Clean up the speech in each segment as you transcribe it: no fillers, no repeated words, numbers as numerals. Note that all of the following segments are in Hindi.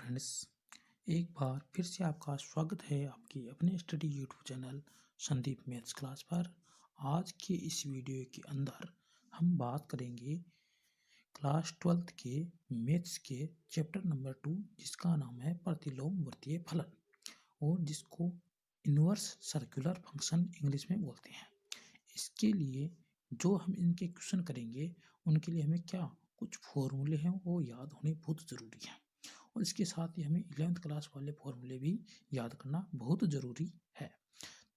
फ्रेंड्स, एक बार फिर से आपका स्वागत है आपके अपने study YouTube channel Sandeep maths class पर। आज के इस वीडियो के अंदर हम बात करेंगे क्लास 12th के मैथ्स के चैप्टर नंबर 2, जिसका नाम है प्रतिलोमवर्तीय फलन, और जिसको इनवर्स सर्कुलर फंक्शन इंग्लिश में बोलते हैं। इसके लिए जो हम इनके क्वेश्चन करेंगे उनके लिए हमें क्या कुछ फॉर्मूले हैं वो याद होने बहुत ज़रूरी है, और इसके साथ ही हमें 11th क्लास वाले फॉर्मूले भी याद करना बहुत ज़रूरी है।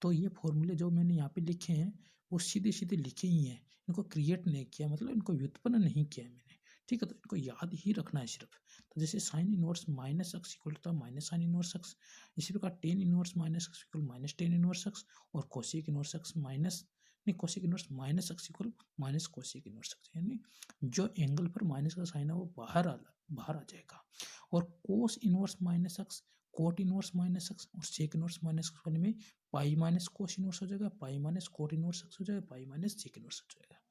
तो ये फॉर्मूले जो मैंने यहाँ पे लिखे हैं वो सीधे सीधे लिखे ही हैं, इनको क्रिएट नहीं किया, मतलब इनको व्युत्पन्न नहीं किया है मैंने। ठीक है, तो इनको याद ही रखना है सिर्फ। तो जैसे sine inverse minus x equal to minus sine inverse x, इसी प्रकार tan inverse minus x equal minus tan inverse x, और कोसेक इनवर्स एक्स माइनस नहीं cosec inverse minus x equal minus cosec inverse x, यानी जो एंगल पर माइनस का साइन है वो बाहर आ जाएगा। और cos inverse minus x, cot inverse minus x और सेक इनवर्स माइनस एक्स वाले में पाई माइनस कोस इनवर्स हो जाएगा, pi minus cot inverse x हो जाएगा, पाई माइनस सेक इनवर्स हो जाएगा।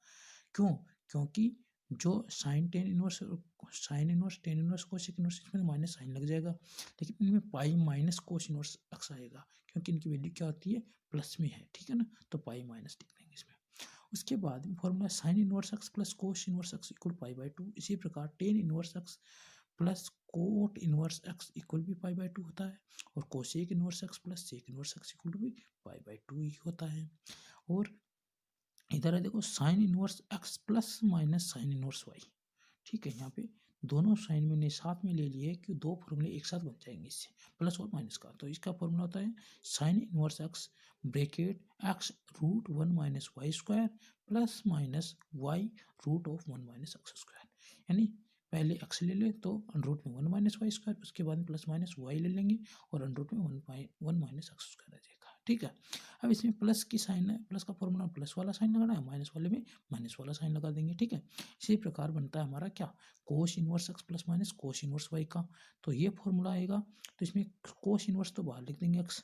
क्यों? क्योंकि जो sine tan inverse tan inverse cosec inverse, इसमें माइनस साइन लग जाएगा, लेकिन इनमें pi minus cos inverse x आएगा, क्योंकि इनकी वैल्यू क्या होती है, प्लस में है। ठीक है ना, तो पाई माइनस लिख देंगे इसमें। उसके बाद में formula sine inverse x plus cos inverse x equal pi by two. इसी प्रकार tan inverse x plus cot inverse x equal भी पाई बाई टू होता है, और cosec inverse x plus sec inverse x equal भी पाई बाई टू ही होता है। और इधर है देखो sine inverse x plus minus sine inverse y. ठीक है, यहाँ पे दोनों साइन मैंने साथ में ले लिए कि दो फॉर्मूले एक साथ बन जाएंगे इससे, प्लस और माइनस का। तो इसका फॉर्मूला होता है sine inverse x bracket x root one minus Y square plus minus y root of one minus x square. यानी पहले एक्स ले ले तो अंडरूट में वन माइनस वाई स्क्वायर, उसके बाद में प्लस माइनस वाई ले लेंगे और अंडरूट में वन माइनस एक्स स्क्वायर आ जाएगा। ठीक है, अब इसमें प्लस की साइन है, प्लस का फॉर्मूला प्लस वाला साइन लगाना है, माइनस वाले में माइनस वाला साइन लगा देंगे। ठीक है, इसी प्रकार बनता है हमारा क्या, cos inverse x plus minus cos inverse y का। तो ये फॉर्मूला आएगा, तो इसमें कोस इनवर्स तो बाहर लिख देंगे एक्स।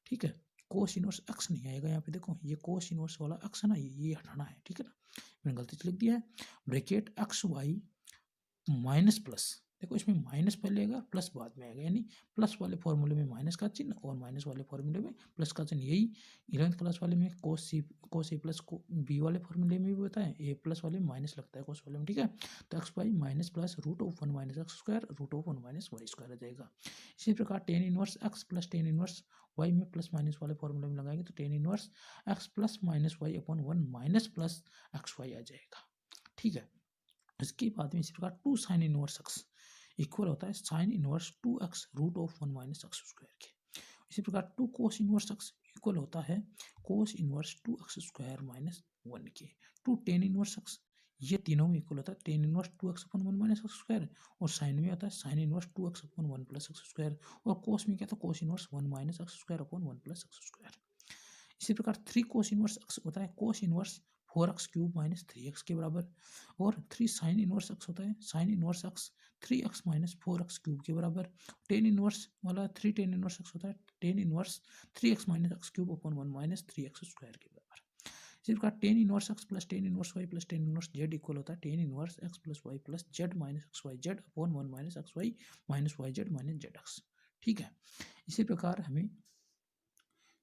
ठीक है, कोस इनवर्स एक्स नहीं आएगा यहाँ पे, देखो ये कोस इनवर्स वाला एक्स है ना, ये हटाना है। ठीक है ना, मैंने गलती से लिख दिया है। Bracket x Y minus plus, देखो इसमें माइनस पहले आएगा प्लस बाद में आएगा, यानी प्लस वाले फॉर्मूले में माइनस का चिन्ह और माइनस वाले फॉर्मूले में प्लस का चिन्ह। यही 11th क्लास वाले में कोस ए प्लस को बी वाले फॉर्मूले में भी होता है, ए प्लस वाले में माइनस लगता है कोस वाले में। ठीक है, तो x Y minus plus root of one minus x square root of one minus Y square आ जाएगा। इसी प्रकार tan inverse x plus ten inverse y में प्लस माइनस वाले फॉर्मूले में लगाएंगे तो ten inverse x plus minus y upon one minus plus x y आ जाएगा। ठीक है, इसके बाद में इसी प्रकार two sine inverse x equal होता है sine inverse two x root of one minus x square के। इसी प्रकार two cos inverse x equal होता है cos inverse two x square minus one के। टू टेन इनवर्स एक्स, ये तीनों में इक्वल होता है ten inverse two x upon one minus x square, और साइन में होता है sine inverse two x upon one plus x square, और कोस में क्या था cos inverse one minus x square अपन वन प्लस एक्स स्क्वायर। इसी प्रकार थ्री कोस इनवर्स एक्स होता है cos inverse four x cube minus three x के बराबर, और थ्री साइन इनवर्स एक्स होता है sine inverse x three x minus four x cube के बराबर। टेन इनवर्स वाला थ्री टेन इनवर्स एक्स होता है tan inverse three x minus x cube upon one minus three x square के बराबर। इसी प्रकार tan inverse x plus ten inverse Y plus ten inverse Z equal होता है ten inverse x plus Y plus Z minus x Y Z upon one minus x Y minus Y Z minus Z x. ठीक है, इसी प्रकार हमें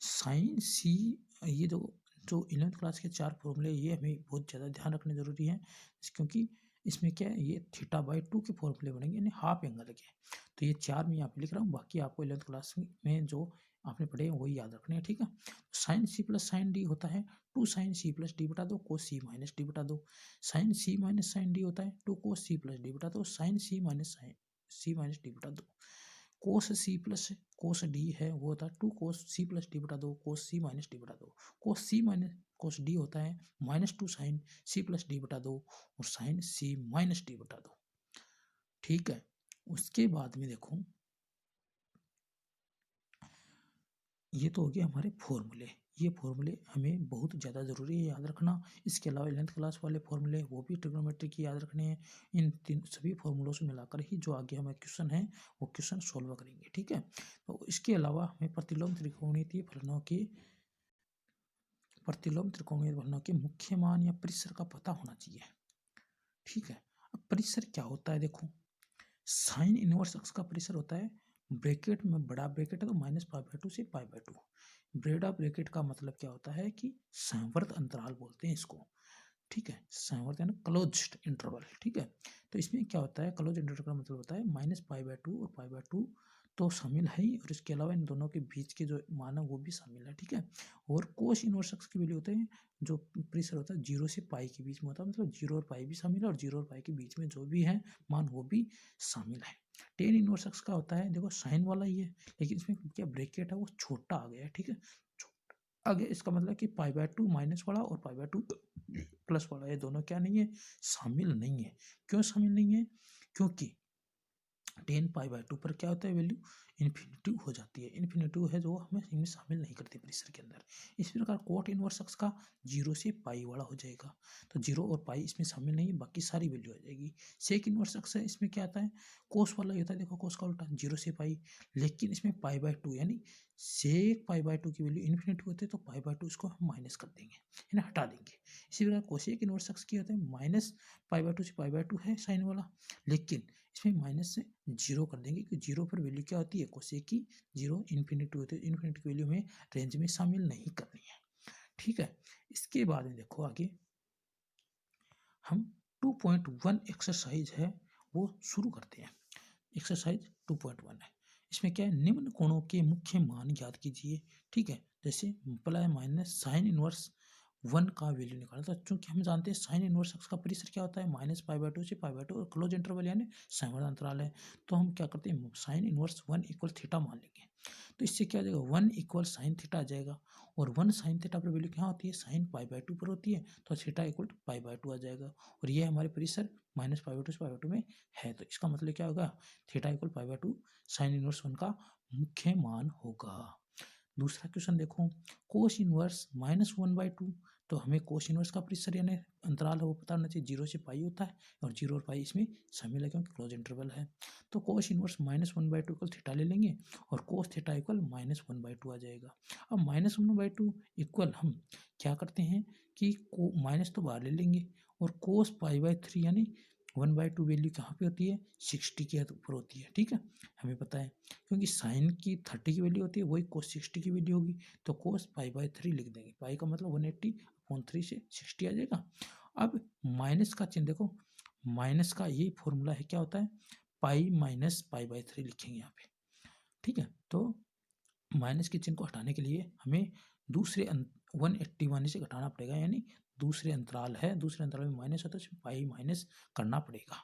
साइन सी, ये जो जो 11th क्लास के चार फॉर्मूले, ये हमें बहुत ज़्यादा ध्यान रखने ज़रूरी है, क्योंकि इसमें क्या है, ये थीटा बाई टू के फॉर्मूले बनेंगे, यानी हाफ एंगल के। तो ये चार मैं यहाँ पे लिख रहा हूँ, बाकी आपको 11th क्लास में जो आपने पढ़े हैं वही याद रखने हैं। ठीक है, sine c plus sine d होता है two sine c plus d बटा दो कोस सी माइनस डी बटा दो। Sine c minus sine d होता है two cos c plus d बटा दो साइन सी माइनस डी बटा दो। Cos c plus cos D है वो होता है two cos c plus d बटा दो कोस सी माइनस डी बटा दो। Cos c minus cos d होता है minus two sine c plus d बटा दो और साइन सी माइनस डी बटा दो। ठीक है, उसके बाद में देखो ये तो हो गया हमारे फॉर्मूले, ये फॉर्मूले हमें बहुत ज़्यादा ज़रूरी है याद रखना। इसके अलावा 11th क्लास वाले फॉर्मूले वो भी ट्रिग्नोमेट्री की याद रखने हैं। इन तीन सभी फॉर्मूलों से मिलाकर ही जो आगे हमें क्वेश्चन है वो क्वेश्चन सॉल्व करेंगे। ठीक है, तो इसके अलावा हमें प्रतिलोम त्रिकोणीय फलनों के मुख्य मान या परिसर का पता होना चाहिए। ठीक है, अब परिसर क्या होता है देखो, साइन इनवर्स अक्स का प्रेशर होता है ब्रैकेट में, बड़ा ब्रैकेट है तो -π/2 से π/2। बड़ा ब्रैकेट का मतलब क्या होता है कि संवर्त अंतराल बोलते हैं इसको, ठीक है, संवर्त यानी क्लोज्ड इंटरवल, ठीक है। तो इसमें क्या होता है, क्लोज इंटरवल का मतलब होता है -π/2 और π/2 तो शामिल है ही, और इसके अलावा इन दोनों के बीच के जो मान है वो भी शामिल है, ठीक है। और कोस इनवर्स अक्स की वैल्यू होते हैं, जो प्रेशर होता है 0 से पाई के बीच में होता है, मतलब 0 और पाई भी शामिल है, और 0 और पाई के बीच में जो भी है मान वो भी शामिल है। टेन इनवर्स अक्स का होता है, देखो साइन वाला ही है, लेकिन इसमें क्या ब्रैकेट है वो छोटा आ गया है, ठीक है, आगे इसका मतलब कि π/2 माइनस वाला और π/2 प्लस वाला ये दोनों क्या नहीं है, शामिल नहीं है। क्यों शामिल नहीं है, क्योंकि 10π/2 पर क्या होता है वैल्यू, इन्फिनिटी हो जाती है, इन्फिनिटी है जो हमें इनमें शामिल नहीं करती प्रेशर के अंदर। इस प्रकार कोट इनवर्स अक्स का 0 से पाई वाला हो जाएगा, तो 0 और पाई इसमें शामिल नहीं है, बाकी सारी वैल्यू आ जाएगी। सेक इनवर्स अक्स है, इसमें क्या आता है, कोस वाला ही होता है, देखो कोस का उल्टा 0 से पाई, लेकिन इसमें π/2 यानी सेक π/2 की वैल्यू इन्फिनिटी होती है, तो π/2 इसको हम माइनस कर देंगे, यानी हटा देंगे। इसी प्रकार कोसेक इनवर्स अक्स क्या होता है, -π/2 से π/2 है साइन वाला, लेकिन इसमें माइनस से 0 कर देंगे, क्योंकि 0 पर वैल्यू क्या होती है, कोसेक की 0 इन्फिनिटी होती है, इन्फिनिटी की वैल्यू हमें रेंज में शामिल नहीं करनी है, ठीक है। इसके बाद में देखो आगे हम 2.1 एक्सरसाइज है वो शुरू करते हैं। एक्सरसाइज 2.1 है, इसमें क्या है, निम्न कोणों के मुख्य मान ज्ञात कीजिए, ठीक है। जैसे प्लस माइनस साइन इनवर्स 1 का वैल्यू निकालना था, चूंकि हम जानते हैं साइन इनवर्स अक्स का परिसर क्या होता है, -π/2 से π/2 और क्लोज इंटरवल यानी संवर्त अंतराल है, तो हम क्या करते हैं, साइन इनवर्स 1 इक्वल थीटा मान लेंगे। तो इससे क्या आ जाएगा, 1 इक्वल साइन थीटा आ जाएगा, और 1 साइन थीटा पर वैल्यू क्या होती है, साइन π/2 पर होती है, तो थीटा इक्वल π/2 आ जाएगा, और ये हमारे परिसर -π/2 से π/2 में है, तो इसका मतलब क्या होगा, थीटा इक्वल π/2 साइन इनवर्स 1 का मुख्य मान होगा। दूसरा क्वेश्चन देखो, कोस इनवर्स -1/2, तो हमें कोस इनवर्स का परिसर यानी अंतराल है वो पता होना चाहिए, 0 से पाई होता है, और 0 और पाई इसमें शामिल है क्योंकि क्लोज इंटरवल है। तो कोस इनवर्स -1/2 इक्वल थीटा ले लेंगे, और कोस थीटा इक्वल -1/2 आ जाएगा। अब -1/2 इक्वल हम क्या करते हैं कि माइनस तो बाहर ले लेंगे, और कोस π/3 यानी 1/2 वैल्यू कहाँ पे होती है, 60 के ऊपर होती है, ठीक है, हमें पता है, क्योंकि साइन की 30 की वैल्यू होती है, वही कोस 60 की वैल्यू होगी, तो कोस π/3 लिख देंगे, पाई का मतलब 180/3 से 60 आ जाएगा। अब माइनस का चिन्ह देखो, माइनस का ये फॉर्मूला है, क्या होता है, पाई माइनस π/3 लिखेंगे यहाँ पे, ठीक है। तो माइनस के चिन्ह को हटाने के लिए हमें दूसरे 181 से घटाना पड़ेगा, यानी दूसरे अंतराल है, दूसरे अंतराल में माइनस होता है, उसमें पाई माइनस करना पड़ेगा,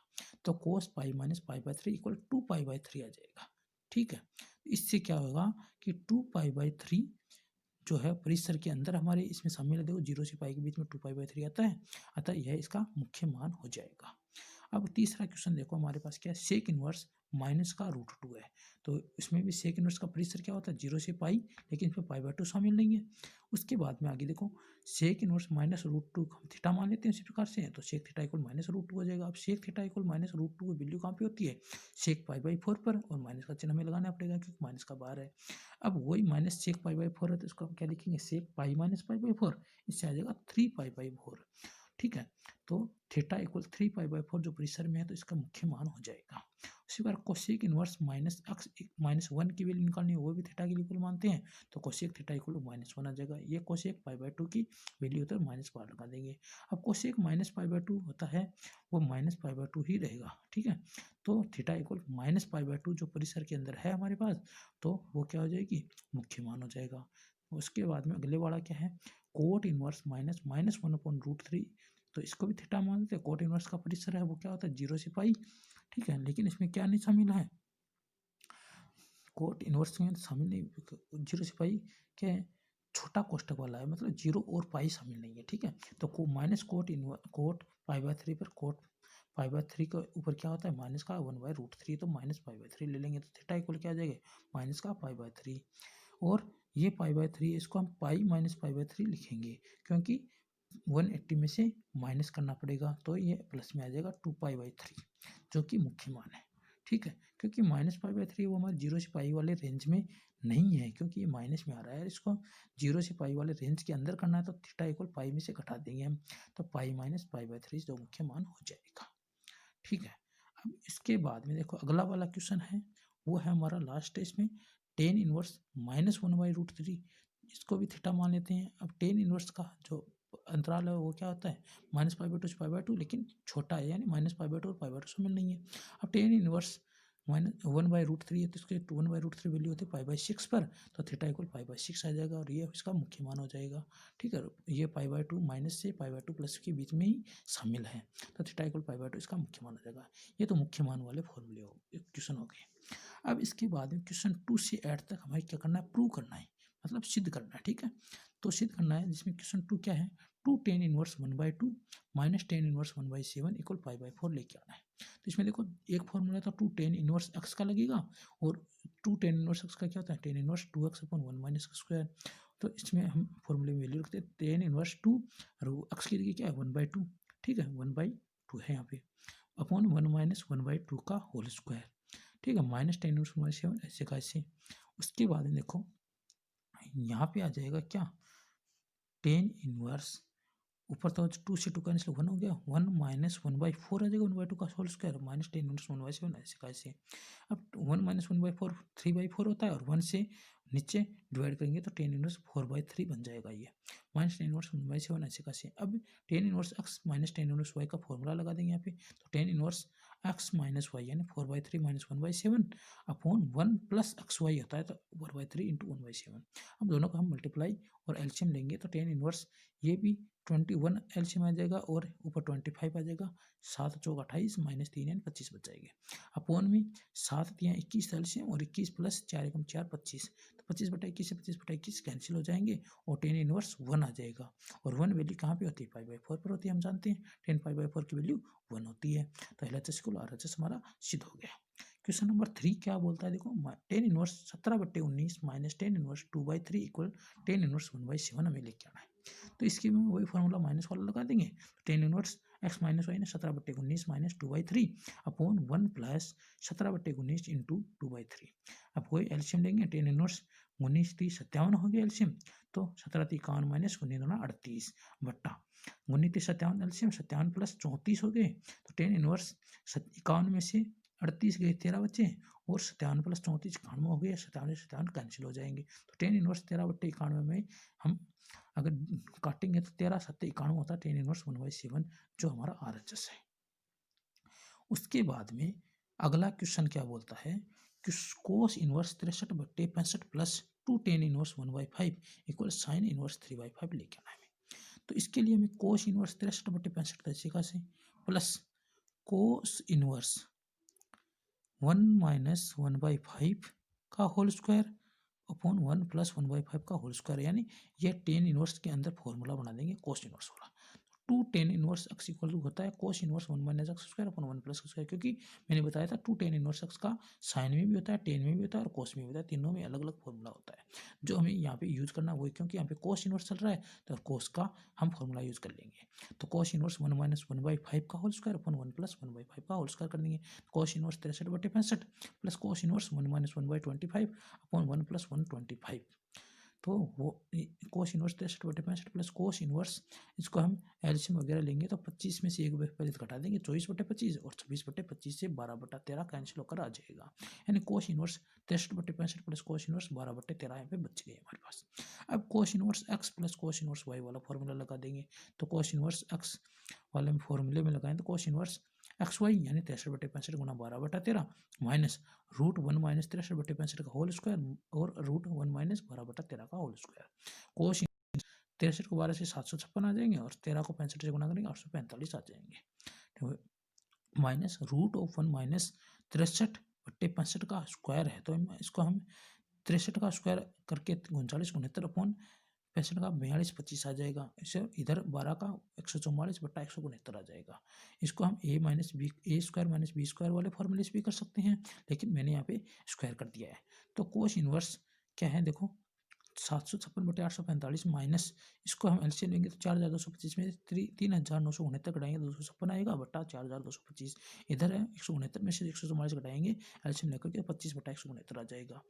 तो कोस पाई माइनस π/3 इक्वल 2π/3 आ जाएगा, ठीक है। इससे क्या होगा कि 2π/3 जो है परिसर के अंदर हमारे इसमें शामिल है, देखो 0 से पाई के बीच में 2π/3 आता है, अतः यह इसका मुख्य मान हो जाएगा। अब तीसरा क्वेश्चन देखो, हमारे पास क्या है, सेक इनवर्स -√2 है, तो इसमें भी सेक इनवर्स का परिसर क्या होता है, 0 से पाई, लेकिन इसमें π/2 शामिल नहीं है। उसके बाद में आगे देखो, सेक इनवर्स -√2 हम थीटा मान लेते हैं इसी प्रकार से, तो सेक थीटा इक्वल -√2 हो जाएगा। अब सेक थीटा इक्वल -√2 की वैल्यू कहाँ पे होती है, सेक π/4 पर, और माइनस का चिन्ह हमें लगाना पड़ेगा क्योंकि माइनस का बाहर है। अब वही माइनस सेक π/4 है, तो इसको हम क्या लिखेंगे, सेक पाई माइनस π/4, इससे आ जाएगा 3π/4, ठीक है। तो थीटा इक्वल 3π/4 जो परिसर में है, तो इसका मुख्य मान हो जाएगा। उसी बार कोसेक इनवर्स -1 की वैल्यू निकालनी है, वो भी थीटा के इक्वल मानते हैं, तो कोसेक थीटा इक्वल -1 आ जाएगा। ये कोसेक π/2 की वैल्यू होता है, माइनस बार लगा देंगे। अब कोसेक -π/2 होता है, वो -π/2 ही रहेगा, ठीक है। तो थीटा इक्वल -π/2 जो परिसर के अंदर है हमारे पास, तो वो क्या हो जाएगी, मुख्य मान हो जाएगा। उसके बाद में अगले वाला क्या है, कोट इनवर्स -1/√3, तो इसको भी थीटा मान लेते हैं। कोट इनवर्स का परिसर है वो क्या होता है, 0 से पाई, ठीक है, लेकिन इसमें क्या नहीं शामिल है, कोट इनवर्स में शामिल नहीं, 0 से पाई के छोटा कोष्टक वाला है, मतलब 0 और पाई शामिल नहीं है, ठीक है। तो माइनस कोट π/3 पर कोट π/3 के ऊपर क्या होता है, माइनस का 1/√3, तो -π/3 ले लेंगे, तो थीटा इक्वल क्या आ जाएगा, माइनस का π/3, और ये π/3 इसको हम पाई माइनस π/3 लिखेंगे, क्योंकि 180 में से माइनस करना पड़ेगा, तो ये प्लस में आ जाएगा 2π/3 जो कि मुख्य मान है, ठीक है। क्योंकि -π/3 वो हमारे 0 से पाई वाले रेंज में नहीं है, क्योंकि ये माइनस में आ रहा है, इसको 0 से पाई वाले रेंज के अंदर करना है, तो थीटा इक्वल पाई में से घटा देंगे हम, तो पाई माइनस π/3 जो मुख्य मान हो जाएगा, ठीक है। अब इसके बाद में देखो अगला वाला क्वेश्चन है, वो है हमारा लास्ट है इसमें, टेन इनवर्स -1/√3, इसको भी थीटा मान लेते हैं। अब टेन इनवर्स का जो अंतराल है वो क्या होता है, -π/2 से π/2, लेकिन छोटा है, यानी -π/2 और π/2 शामिल नहीं है। अब टेन इनवर्स -1/√3 है, तो इसके 1/√3 वैल्यू होती है π/6 पर, तो थीटा इक्वल π/6 आ जाएगा और ये इसका मुख्य मान हो जाएगा। ठीक है, ये π/2 माइनस से π/2 प्लस के बीच में ही शामिल है, तो थीटा इक्वल π/2 इसका मुख्य मान हो जाएगा। ये तो मुख्य मान वाले फॉर्मूले हो क्वेश्चन हो गए। अब इसके बाद में क्वेश्चन 2 से 8 तक हमें क्या करना है, प्रूव करना है, मतलब सिद्ध करना है। ठीक है, तो सिद्ध करना है, जिसमें क्वेश्चन 2 क्या है, 2 tan inverse 1/2 minus tan inverse 1/7 equal π/4 लेके आना है। तो इसमें देखो एक फॉर्मूला था 2 टेन इनवर्स एक्स का लगेगा, और 2 टेन इनवर्स एक्स का क्या होता है, tan inverse 2x/1 minus square. तो इसमें हम फॉर्मूले में वैल्यू रखते हैं टेन इनवर्स 2, और एक्स की जगह क्या है 1/2। ठीक है, 1/2 है यहाँ पे, अपॉन 1 माइनस 1/2 का होल स्क्वायर। ठीक है, -10 इनवर्स 1/7 ऐसे का ऐसे। उसके बाद में देखो यहाँ पे आ जाएगा क्या, टेन इनवर्स, ऊपर तो 2 से 2 कैंसिल 1 हो गया, 1 माइनस 1/4 आ जाएगा 1/2 का होल स्क्वायर, -10 इनवर्स 1/7 ऐसे का ऐसे। अब 1 माइनस 1/4 3/4 होता है, और 1 से नीचे डिवाइड करेंगे तो 10 इनवर्स 4/3 बन जाएगा ये, -10 इनवर्स 1/7 ऐसे का ऐसे। अब 10 inverse x minus 10 inverse y का फॉर्मूला लगा देंगे यहाँ पे, तो 10 इनवर्स x माइनस वाई यानी 4/3 minus 1/7 upon 1 plus x y होता है, तो 4/3 इंटू 1/7। अब दोनों का हम मल्टीप्लाई और एलसीएम लेंगे, तो 10 इनवर्स ये भी 21 एलसीएम आ जाएगा, और ऊपर 25 आ जाएगा, 7 चौक 28 माइनस 3 यानी 25 बच जाएंगे। अपॉन में 7 3 21 एलसीएम, और 21 प्लस 4 एकम 4 25, तो 25/21 से 25/21 कैंसिल हो जाएंगे, और 10 इनवर्स 1 आ जाएगा। और 1 वैल्यू कहाँ पे होती है, π/4 पर होती है, हम जानते हैं 10 π/4 की वैल्यू 1 होती है। तो LHS को RHS हमारा सिद्ध हो गया। क्वेश्चन नंबर 3 क्या बोलता है, देखो 10 inverse 17/19 minus 10 inverse 2/3 equal 10 inverse 1/7 हमें लेके आना है। तो इसके में वही फॉर्मूला माइनस वाला लगा देंगे, 10 इनवर्स x माइनस वाई ने 17/19 माइनस 2/3 अपॉन 1 प्लस 17/19 इंटू 2/3। अब कोई एल्शियम लेंगे, 10 इनवर्स 19 30 57 हो गया एल्शियम, तो 17 51 माइनस 19 दूना 38 बट्टा 19 30 57 एल्शियम 57 प्लस 34 हो गए, तो 10 इनवर्स 51 में से 38 गए 13 बचे, और 57 प्लस 34 91 हो गया, 57 57 कैंसिल हो जाएंगे, तो 10 इनवर्स 13/91 में हम अगर काटेंगे तो 13 7 91 होता है, 10 इनवर्स 1/7 जो हमारा RHS है। उसके बाद में अगला क्वेश्चन क्या बोलता है कि कोस inverse 63/65 plus 2 10 inverse 1/5 equal sine inverse 3/5 लेके आना है। तो इसके लिए हमें कोस इनवर्स 63/65 तरीका से प्लस कोस इनवर्स 1 माइनस 1/5 का होल स्क्वायर अपॉन 1 प्लस 1/5 का होल स्क्वायर, यानी ये 10 इनवर्स के अंदर फॉर्मूला बना देंगे कोस इनवर्स वाला। 2 10 इनवर्स एक्स इक्वल टू होता है cos inverse 1 minus x square upon 1 plus square, क्योंकि मैंने बताया था 2 10 इनवर्स एक्स का साइन में भी होता है, टेन में भी होता है, और कोस में भी होता है, तीनों में अलग अलग फॉर्मूला होता है। जो हमें यहाँ पे यूज करना है वही, क्योंकि यहाँ पे कोस इनवर्स चल रहा है, तो कोस का हम फॉर्मूला यूज कर लेंगे। तो कोस इनवर्स 1 माइनस 1/5 का होल स्क्वायर अपॉन 1 प्लस 1/5 का होल स्क्वायर कर देंगे। कोस inverse 63/65 plus cos inverse 1 minus 1/25 upon 1 plus 125, तो वो कोस इनवर्स 63/65 प्लस कोस इनवर्स, इसको हम एलसीएम वगैरह लेंगे तो 25 में से एक पहले घटा देंगे, 24/25, और 26/25 से 12/13 कैंसिल होकर आ जाएगा, यानी cos inverse 63/65 plus cos inverse 12/13 यहाँ पे बच गए हमारे पास। अब cos inverse x plus cos inverse Y वाला फॉर्मूला लगा देंगे, तो कोस इनवर्स एक्स वाले फॉर्मूले में लगाएं तो कोस इनवर्स एक्स वाई यानी 63/65 गुना 12/13 माइनस √1 माइनस 63/65 का होल स्क्वायर, और √1 माइनस 12/13 का होल स्क्वायर। कोस 63 को 12 से 756 आ जाएंगे, और 13 को 65 से गुना करेंगे 845 आ जाएंगे, तो माइनस √1 माइनस 63/65 का स्क्वायर है, तो इसको हम 63 का स्क्वायर करके 39 69 अपॉन 65 का 42/25 आ जाएगा, इसे इधर 12 का 144/169 आ जाएगा। इसको हम a minus b a square minus b square वाले फॉर्मूले से भी कर सकते हैं, लेकिन मैंने यहाँ पे स्क्वायर कर दिया है। तो कोस इनवर्स क्या है, देखो 756/845 माइनस, इसको हम एलसीएम लेंगे तो 4225 में 3969 घटाएंगे 256 आएगा, बट्टा 4225 इधर है 169 में से 144 घटाएंगे एलसीएम लेकर के 25/169 आ जाएगा।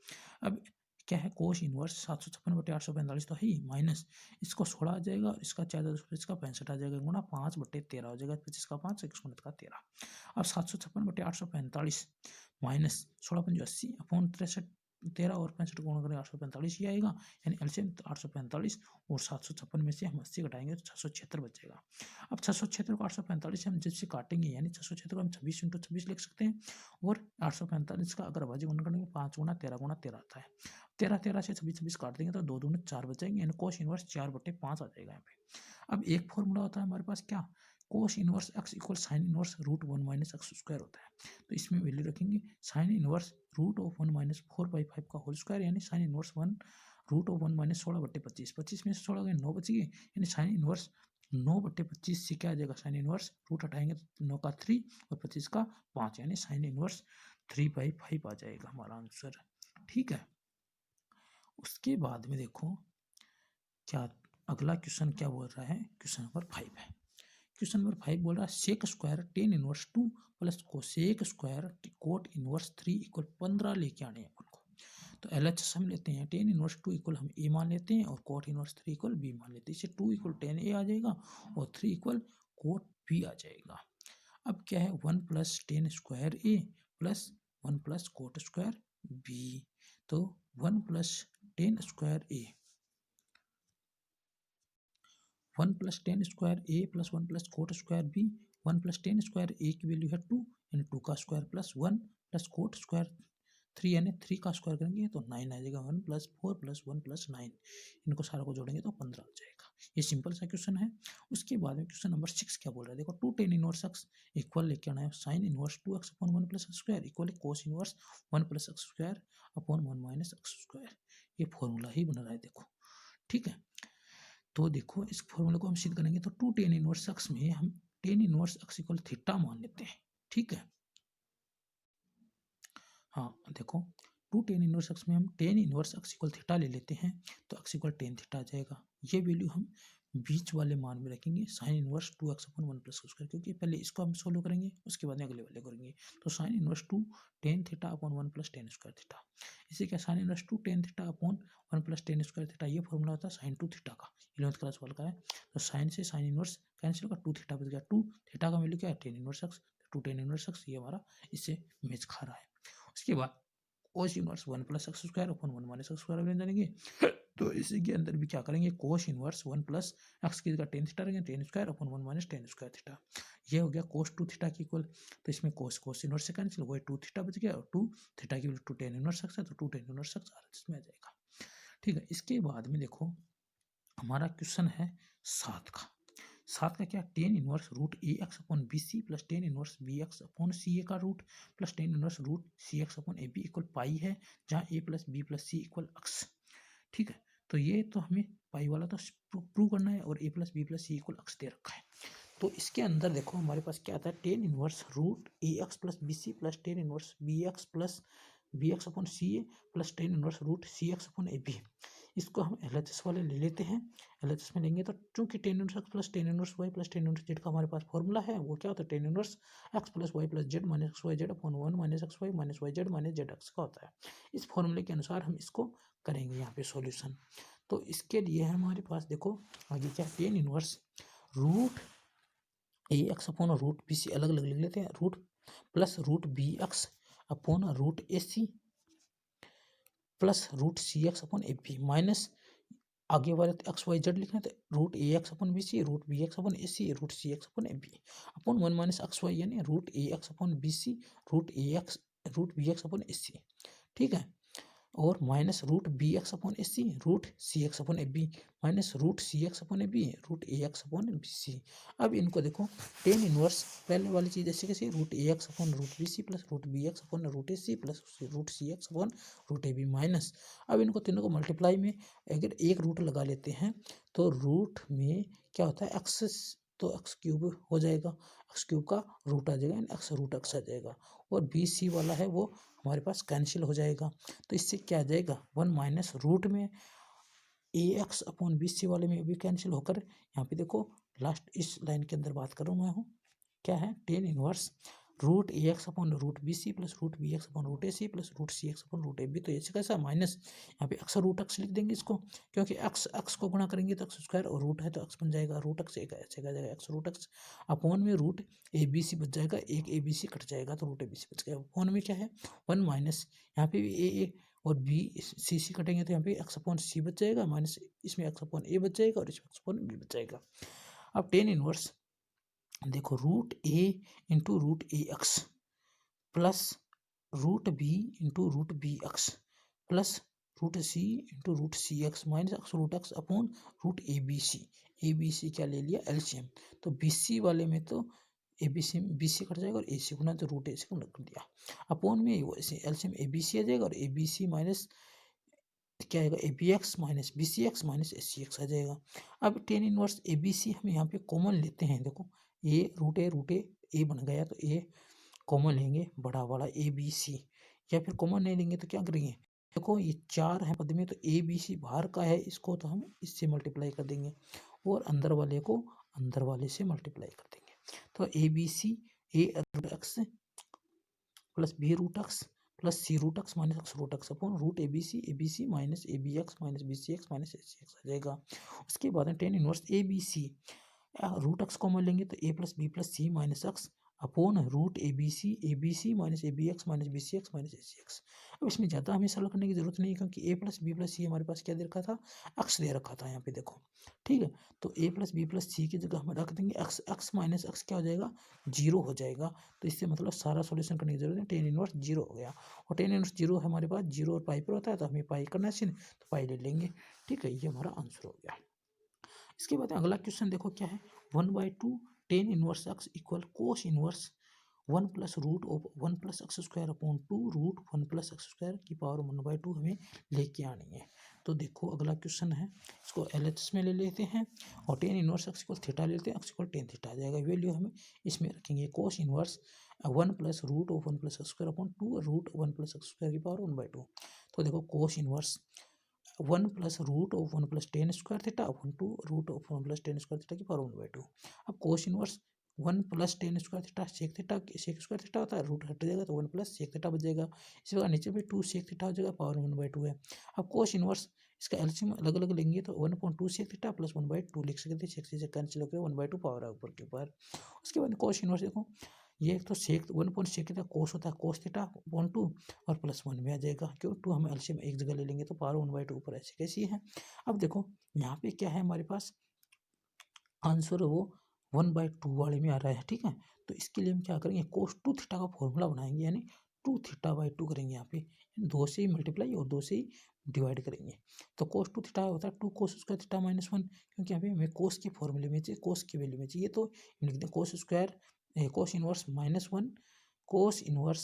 अब क्या है कोस इनवर्स 756/845 तो है ही, माइनस इसको 16 आ जाएगा, इसका 4×10 का 65 आ जाएगा, गुणा 5/13 हो जाएगा, 25 का 5 1 गुणित का 13। अब 756/845 माइनस 16×5 = 80 अपॉन 63 13 और 65 गुणा करें 845 ही आएगा, यानी एलसीएम 845 और 756 में से हम 80 घटाएंगे तो 676 बचेगा। अब 676 को 845 से हम जिससे काटेंगे, यानी 676 को हम 26 × 26 लिख सकते हैं, और 845 का अगर अभाज्य गुणन करेंगे 5 × 13 × 13 आता है। 13 13 से 26 काट देंगे तो 2 दूनी 4 बचेंगे, यानी कोस इनवर्स 4/5 आ जाएगा यहाँ पे। अब एक फॉर्मूला होता है हमारे पास, क्या, cos inverse x equal sine inverse √1 - x² होता है। तो इसमें वैल्यू रखेंगे साइन इनवर्स √1 - 4/5 का होल स्क्वायर, यानी साइन इनवर्स 1 √1 - 16/25, 25 में से 16 गए 9 बच गए, यानी साइन इनवर्स 9/25 से क्या आ जाएगा, साइन इनवर्स रूट हटाएंगे तो 9 का 3 और 25 का 5, यानी साइन इनवर्स 3/5 आ जाएगा हमारा आंसर। ठीक है, उसके बाद में देखो क्या अगला क्वेश्चन क्या बोल रहा है, क्वेश्चन नंबर 5 है। क्वेश्चन नंबर 5 बोल रहा है sec square tan inverse 2 plus cosec square cot inverse 3 equal 15 लेके आने हैं अपन को। तो LHS हम लेते हैं, टेन इनवर्स 2 इक्वल हम ए मान लेते हैं और कोट इनवर्स 3 इक्वल बी मान लेते हैं। इसे 2 इक्वल टेन ए आ जाएगा और 3 इक्वल कोट बी आ जाएगा। अब क्या है 1 plus tan square a plus 1 plus cot square b. तो 1 plus tan square a 1 plus tan square a plus 1 plus cot square B. 1 plus tan square a की वैल्यू है 2, यानी 2 का square plus 1 plus cot square 3, यानी 3 का स्क्वायर करेंगे तो 9 आ जाएगा। 1 प्लस 4 प्लस 1 प्लस 9, इनको सारा को जोड़ेंगे तो 15 आ जाएगा। ये सिंपल सा क्वेश्चन है। उसके बाद में क्वेश्चन नंबर 6 क्या बोल रहा है, देखो 2 टेन इनवर्स एक्स इक्वल लेके आना है sine inverse 2x upon 1 plus x square equal cos inverse 1 plus x square upon 1 minus x square. ये फॉर्मूला ही बन रहा है देखो। ठीक है, तो देखो इस फॉर्मूले को हम सिद्ध करेंगे तो 2 टेन इनवर्स एक्स में हम ten inverse x equal theta मान लेते हैं। ठीक है, हाँ देखो 2 टेन इनवर्स एक्स में हम ten inverse x equal theta ले लेते हैं, तो एक्स इक्वल टेन थीटा आ जाएगा। ये वैल्यू हम बीच वाले मान में रखेंगे sign inverse 2x upon 1 plus square, क्योंकि पहले इसको हम सोल्व करेंगे उसके बाद में अगले वाले करेंगे। तो sign inverse 2 tan theta upon 1 plus tan square theta. इसे क्या sign inverse 2 tan theta upon 1 plus tan square theta, ये फॉर्मूला होता है साइन 2 थीटा का, 11th क्लास वाला का है। तो साइन से साइन इनवर्स कैंसिल होगा, 2 थीटा बच गया। 2 थीटा का वैल्यू क्या है, ten inverse x. 2 tan inverse x ये हमारा इससे मैच खा रहा है। उसके बाद कोस inverse 1 plus x square upon 1 minus x square ले जाएंगे। तो इसी के अंदर भी क्या करेंगे, कोस इनवर्स 1 प्लस एक्स की जगह टेन थीटा रहेंगे, ten square upon 1 minus ten square theta. ये हो गया कोस 2 थीटा की इक्वल। तो इसमें कोस कोस इनवर्स से कैंसिल, वही 2 थीटा बच गया और 2 थीटा की वैल्यू 2 टेन इनवर्स एक्स है, तो 2 टेन इनवर्स एक्स इसमें आ जाएगा। ठीक है, इसके बाद में देखो हमारा क्वेश्चन है 7 का। 7 का क्या, tan inverse root a x upon b c plus ten inverse b x upon c a का root plus ten inverse root c x upon a b equal pi है, जहाँ a plus B plus C equal x. ठीक है, तो ये तो हमें पाई वाला तो प्रूव करना है और ए प्लस बी प्लस सी इक्वल एक्स दे रखा है। तो इसके अंदर देखो हमारे पास क्या आता है, ten inverse root a x plus b c plus ten inverse b x plus B x upon c a plus ten inverse root c x upon a b. इसको हम LHS वाले ले लेते हैं। LHS में लेंगे तो चूंकि tan inverse x plus ten inverse Y plus ten inverse z का हमारे पास फॉर्मूला है, वो क्या होता है, ten inverse x plus Y plus Z minus x Y Z upon 1 minus x Y minus Y Z minus Z x का होता है। इस फॉर्मूले के अनुसार हम इसको करेंगे यहाँ पे सॉल्यूशन। तो इसके लिए है हमारे पास देखो आगे क्या, tan inverse root a x upon root b c अलग अलग लिख लेते हैं, root plus root b x upon root a c plus root c x upon a b minus आगे वाले एक्स वाई जेड लिखना है तो root a x upon b c root b x upon a c root c x upon a b upon 1 minus x y, यानी root a x upon b c root a x root b x upon a c. ठीक है, और minus root b x upon a c root c x upon a b minus root c x upon a b root a x upon b c. अब इनको देखो टेन इनवर्स पहले वाली चीज़ ऐसे कैसे, root a x upon root b c plus root b x upon root a c plus root c x upon root a b minus. अब इनको तीनों को मल्टीप्लाई में अगर एक रूट लगा लेते हैं तो रूट में क्या होता है एक्स, तो एक्स क्यूब हो जाएगा, एक्स क्यूब का रूट आ जाएगा, एक्स रूट एक्स आ जाएगा, और बी सी वाला है वो हमारे पास कैंसिल हो जाएगा। तो इससे क्या आ जाएगा, 1 माइनस रूट में ए एक्स अपॉन बी सी वाले में भी कैंसिल होकर यहाँ पे देखो लास्ट इस लाइन के अंदर बात कर रहा हूँ मैं हूँ, क्या है ten inverse root a x upon root b c plus root b x upon root a c plus root c x upon root a b. तो ऐसे कैसा माइनस यहाँ पे एक्स रूट एक्स लिख देंगे इसको, क्योंकि एक्स एक्स को गुणा करेंगे तो एक्स स्क्वायर और रूट है तो एक्स बन जाएगा, रूट एक्स एक ऐसे का जाएगा एक्स रूट एक्स अपॉन में रूट ए बी सी बच जाएगा, एक ए बी सी कट जाएगा तो रूट ए बी सी बच गया। अपॉन में क्या है 1 माइनस यहाँ पे ए और बी सी सी कटेंगे तो यहाँ पे एक्स अपॉन सी बच जाएगा, माइनस इसमें एक्स अपॉन ए बच जाएगा और इसमें एक्स अपॉन बी बच जाएगा। अब टेन इनवर्स देखो root a into root a x plus root b into root b x plus root c into root c x minus x root x upon root a b c क्या ले लिया एलसीएम। तो बी सी वाले में तो ए बी सी कट जाएगा और ए सी गुना तो रूट ए सी गुना कर दिया, अपॉन में एलसीएम ए बी सी आ जाएगा और ए बी सी माइनस क्या आएगा a b x minus b c x minus a c x आ जाएगा। अब ten inverse a b c हम यहाँ पे कॉमन लेते हैं, देखो रूट ए बन गया तो ए कॉमन लेंगे बड़ा वाला ए बी सी, या फिर कॉमन नहीं लेंगे तो क्या करेंगे, देखो ये 4 है पद में तो ए बी सी बाहर का है, इसको तो हम इससे मल्टीप्लाई कर देंगे और अंदर वाले को अंदर वाले से मल्टीप्लाई कर देंगे। तो a b c a root x plus b root x plus c root x minus x root x upon root a b c minus a b x minus b c x minus a c x आ जाएगा। उसके बाद में tan inverse a b c root x common लेंगे तो a plus c minus x upon root a b c minus a b x minus b c x minus a c x. अब इसमें ज़्यादा हमें सॉल्व करने की जरूरत नहीं है, क्योंकि ए प्लस सी हमारे पास क्या दे रखा था, एक्स दे रखा था यहाँ पे देखो, ठीक है। तो ए प्लस सी की जगह हम रख देंगे एक्स, एक्स माइनस एक्स क्या हो जाएगा 0 हो जाएगा। तो इससे मतलब सारा सॉल्यूशन करने की जरूरत है, टेन इनवर्स 0 हो गया और टेन इनवर्स 0 हमारे पास 0 और पाई पर होता है तो हमें पाई करना है, तो पाई ले लेंगे, ठीक है। ये हमारा आंसर हो गया। इसके बाद अगला क्वेश्चन देखो क्या है, 1/2 tan inverse x equal cos inverse 1 plus root of 1 plus x square upon 2 root 1 plus x square की पावर 1/2 हमें लेके आनी है। तो देखो अगला क्वेश्चन है, इसको एलएचएस में ले लेते हैं और tan inverse x equal theta लेते हैं, एक्स इक्वल टेन थीटा आ जाएगा। वैल्यू हमें इसमें रखेंगे cos inverse 1 plus root of 1 plus x square upon 2 root 1 plus x square की पावर 1/2। तो देखो cos inverse 1 plus root of 1 plus tan square theta upon 2 root of 1 plus tan square theta की पावर 1/2। अब cos inverse 1 plus tan square theta sec square theta होता है, रूट हट जाएगा तो 1 प्लस सेक थीटा बच जाएगा। इसी प्रकार नीचे भी 2 सेक थीटा हो जाएगा, पावर 1/2 है। अब कोस इनवर्स इसका एलसीएम अलग अलग लेंगे तो 1/2 सेक थीटा प्लस 1/2 लिख सकते हैं, सेक से कैंसिल होकर 1/2 पावर है ऊपर के ऊपर। उसके बाद कोस इनवर्स देखो, ये एक तो सेक 1/sec थीटा कोस होता है, कोस थीटा अपॉन 2 और प्लस 1 में आ जाएगा, क्यों 2 हम एलसीएम एक जगह ले लेंगे तो पावर 1/2 ऊपर ऐसी कैसी है। अब देखो यहाँ पे क्या है हमारे पास आंसर, वो 1/2 वाले में आ रहा है, ठीक है। तो इसके लिए हम क्या करेंगे, कोस 2 थीटा का फॉर्मूला बनाएंगे, यानी 2 थीटा/2 करेंगे यहाँ पे, 2 से ही मल्टीप्लाई और 2 से ही डिवाइड करेंगे। तो कोस 2 थीटा होता है 2 कोस स्क्वायर थीटा माइनस 1, क्योंकि यहाँ पे हमें कोस के फॉर्मूले में चाहिए, कोस की वैल्यू में चाहिए, तो लिख दें cos square cos inverse -1 cos inverse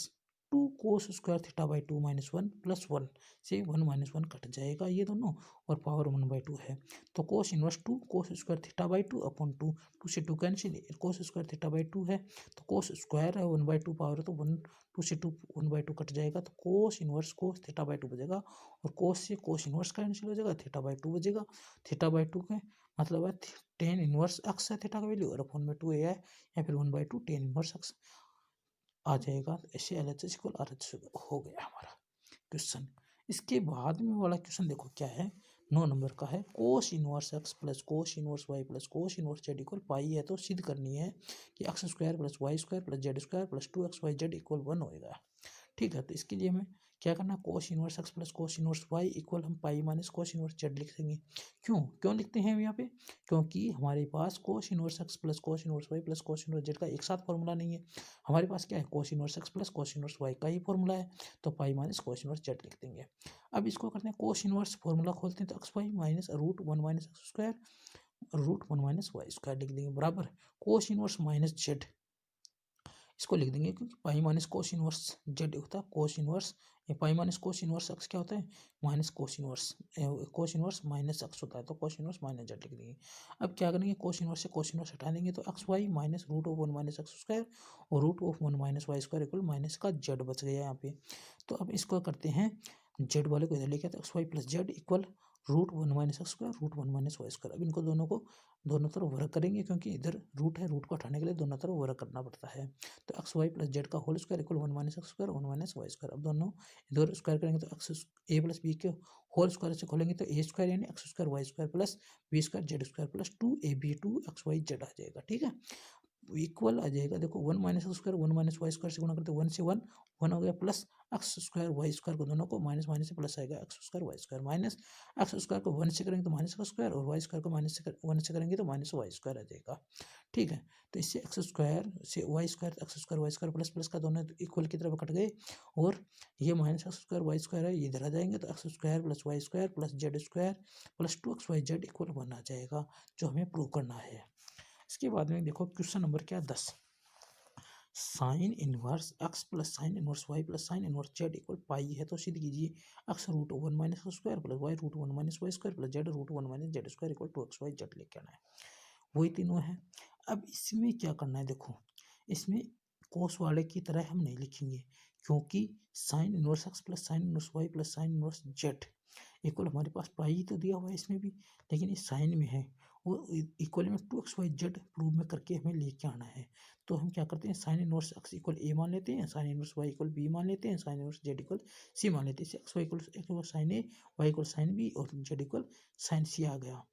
2 cos square थीटा/2 -1 प्लस 1 से 1 -1 कट जाएगा ये दोनों और पावर 1/2 है। तो cos inverse 2 cos square थीटा/2 upon 2, 2 से 2 कैंसिल, कोस स्क्वायर थीटा/2 है तो कोस स्क्वायर है 1/2 पावर है तो 1 2 से 2 1/2 कट जाएगा, तो कोस इनवर्स कोस थीटा/2 बचेगा और कोस से कोस इनवर्स कैंसिल हो जाएगा, थीटा/2 बचेगा। थीटा/2 के मतलब है टेन इनवर्स एक्स है थीटा का वैल्यू और अपॉन में 2 ए है, या फिर 1/2 टेन इनवर्स एक्स आ जाएगा। ऐसे एलएचएस इक्वल आरएचएस हो गया हमारा क्वेश्चन। इसके बाद में वाला क्वेश्चन देखो क्या है, 9 नंबर का है, cos inverse x plus cos inverse Y plus cos inverse Z equal pi है, तो सिद्ध करनी है कि x square plus Y square plus z square plus 2xyz equal 1 होएगा, ठीक है। तो इसके लिए हमें क्या करना, cos inverse x plus cos inverse y equal हम pi minus cos inverse z लिख देंगे। क्यों लिखते हैं हम यहाँ पे, क्योंकि हमारे पास cos inverse x plus cos inverse Y plus cos inverse z का एक साथ फॉर्मूला नहीं है, हमारे पास क्या है cos inverse x plus cos inverse y का ही फॉर्मूला है, तो pi minus cos inverse z लिख देंगे। अब इसको करते हैं कोस इनवर्स फॉर्मूला खोलते हैं तो x Y minus root 1 minus x square root 1 minus Y square लिख देंगे, बराबर कोस इनवर्स माइनस जेड इसको लिख देंगे, क्योंकि पाई माइनस कोस इनवर्स जेड होता है कोस इनवर्स, पाई माइनस कोस इनवर्स एक्स क्या होता है minus cos inverse minus x होता है, तो कोस इनवर्स माइनस जेड लिख देंगे। अब क्या करेंगे, कोस इनवर्स से कोस इनवर्स हटा देंगे तो x Y minus root of 1 minus x square और root of 1 minus Y square equal minus का जेड बच गया यहाँ पे। तो अब इसको करते हैं जेड वाले को इधर लेके आते x Y plus Z equal root one minus x square root one minus Y square. अब इनको दोनों को दोनों तरफ वर्क करेंगे क्योंकि इधर रूट है, रूट को हटाने के लिए दोनों तरफ वर्क करना पड़ता है। तो एक्स वाई प्लस जेड का whole square equal one minus x square one minus Y square. अब दोनों इधर स्क्वायर करेंगे तो एक्स ए प्लस बी के होल स्क्वायर से खोलेंगे तो ए स्क्वायर यानी x square y square plus b square z square plus two a b two x Y z आ जाएगा। ठीक है, इक्वल आ जाएगा। देखो one minus x square one minus Y square से गुणा करते वन से वन वन हो गया plus x square y square को दोनों को माइनस माइनस से प्लस आएगा x square y square minus x square को वन से करेंगे तो माइनस एक्स स्क्वायर और वाई स्क्वायर को माइनस से वन से करेंगे तो माइनस वाई स्क्वायर आ जाएगा। ठीक है, तो इससे एक्स स्क्वायर से y square x square y square plus plus का दोनों इक्वल की तरफ कट गए और ये minus x square y square है ये इधर आ जाएंगे तो x square plus Y square plus z square plus two x Y Z equal one आ जाएगा जो हमें प्रूव करना है। इसके बाद में देखो क्वेश्चन नंबर क्या 10, sine inverse x plus sine inverse Y plus sine inverse Z equal pi है तो सिद्ध कीजिए x root one minus square plus y root one minus Y square plus z root one minus z square equal two x Y z लेके आना है। वही तीनों है। अब इसमें क्या करना है, देखो इसमें कोस वाले की तरह हम नहीं लिखेंगे क्योंकि sine inverse x plus sine inverse Y plus sine inverse Z equal हमारे पास पाई तो दिया हुआ है इसमें भी, लेकिन इस साइन में है वो इक्वल में two x Y z prove में करके हमें लेके आना है। तो हम क्या करते हैं, sine inverse x equal a मान लेते हैं, sine inverse y equal b मान लेते हैं, sine inverse Z equal c मान लेते हैं। X y equal sine a, y equal sine b और जेड इक्वल साइन सी आ गया।